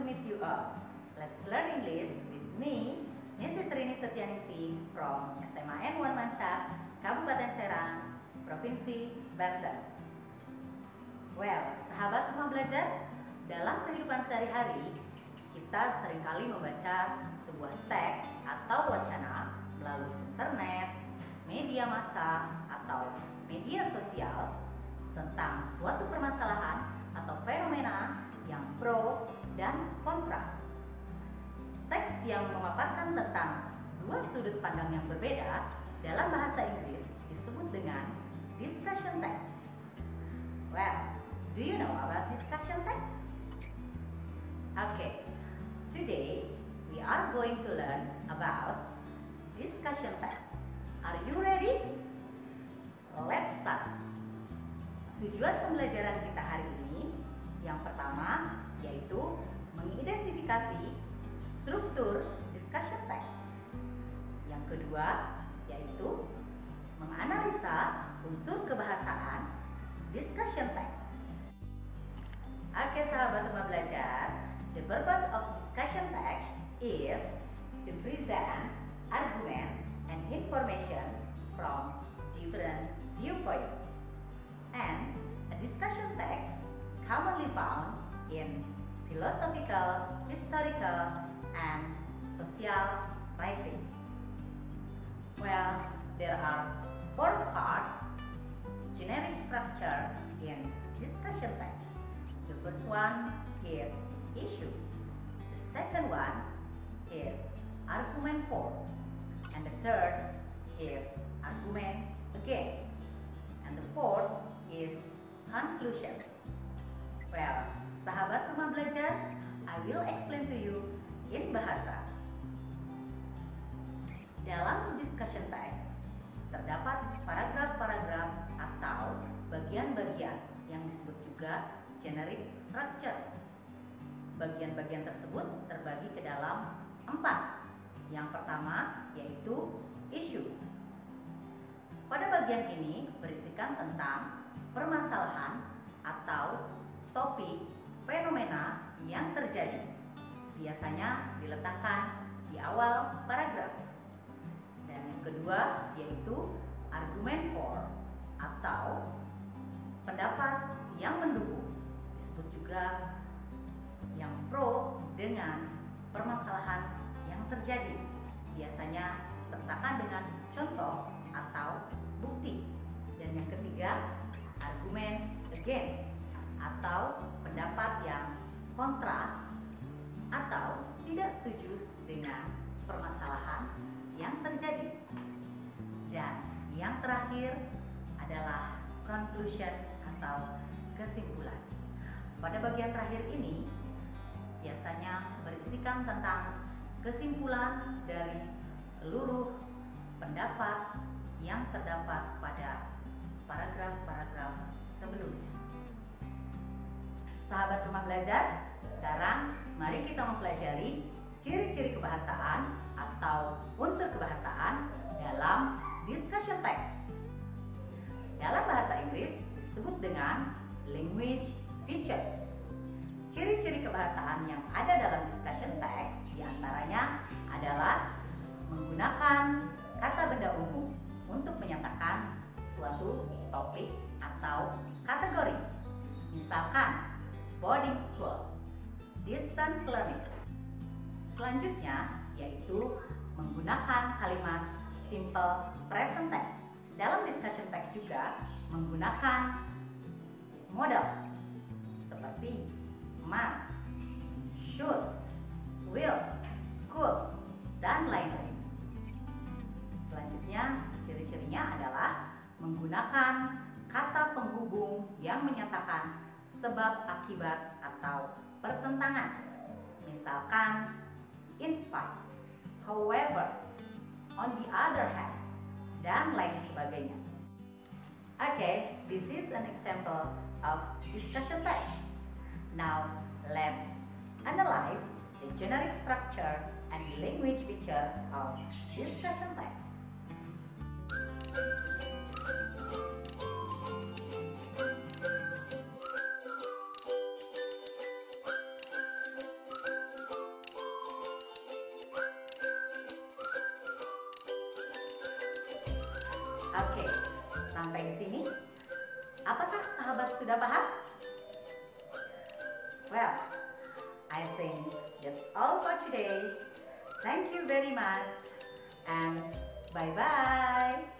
meet you all. Let's learn English with me, Mrs. Rini Setianingsih from SMA N1 Mancak, Kabupaten Serang, Provinsi Banten. Well, sahabat rumah belajar, dalam kehidupan sehari-hari, kita seringkali membaca sebuah teks atau wacana melalui internet, media massa, atau media sosial tentang suatu permasalahan atau fenomena yang pro dan kontra. Teks yang memaparkan tentang dua sudut pandang yang berbeda dalam bahasa Inggris disebut dengan discussion text. Well, do you know about discussion text? Okay, today we are going to learn about discussion text. Are you ready? Let's start. Tujuan pembelajaran kita hari ini yang pertama yaitu mengidentifikasi struktur discussion text. Yang kedua yaitu menganalisa unsur kebahasaan discussion text. Oke sahabat rumah belajar, the purpose of discussion text is to present argument and information from different viewpoints. And a discussion text commonly found in philosophical, historical, and social writing. Well, there are four parts, generic structure in discussion text. The first one is issue. The second one is argument for. And the third is argument against. And the fourth is conclusion. Well, sahabat rumah belajar, I will explain to you in bahasa. Dalam discussion text, terdapat paragraf-paragraf atau bagian-bagian yang disebut juga generic structure. Bagian-bagian tersebut terbagi ke dalam 4. Yang pertama yaitu issue. Pada bagian ini berisikan tentang permasalahan atau topik fenomena yang terjadi. Biasanya diletakkan di awal paragraf. Dan yang kedua yaitu argument for atau pendapat yang mendukung. Disebut juga yang pro dengan permasalahan yang terjadi. Biasanya disertakan dengan contoh atau bukti. Dan yang ketiga, argumen against atau pendapat yang kontra atau tidak setuju dengan permasalahan yang terjadi. Dan yang terakhir adalah conclusion atau kesimpulan. Pada bagian terakhir ini biasanya berisikan tentang kesimpulan dari seluruh pendapat yang terdapat pada paragraf-paragraf sebelumnya. Sahabat rumah belajar, sekarang mari kita mempelajari ciri-ciri kebahasaan atau unsur kebahasaan dalam discussion text. Dalam bahasa Inggris disebut dengan language feature. Ciri-ciri kebahasaan yang ada dalam discussion text diantaranya adalah menggunakan kata benda umum untuk menyatakan suatu topik atau kategori. Misalkan boarding school, distance learning. Selanjutnya yaitu menggunakan kalimat simple present tense. Dalam discussion text juga menggunakan modal seperti must, should, will, could, dan lain-lain. Selanjutnya, ciri-cirinya adalah menggunakan kata penghubung yang menyatakan sebab akibat atau pertentangan. Misalkan in spite, however, on the other hand, dan lain sebagainya. Okay, this is an example of discussion text. Now, let's analyze the generic structure and language feature of discussion text. Sampai di sini, apakah sahabat sudah paham? Well, I think that's all for today. Thank you very much and bye-bye.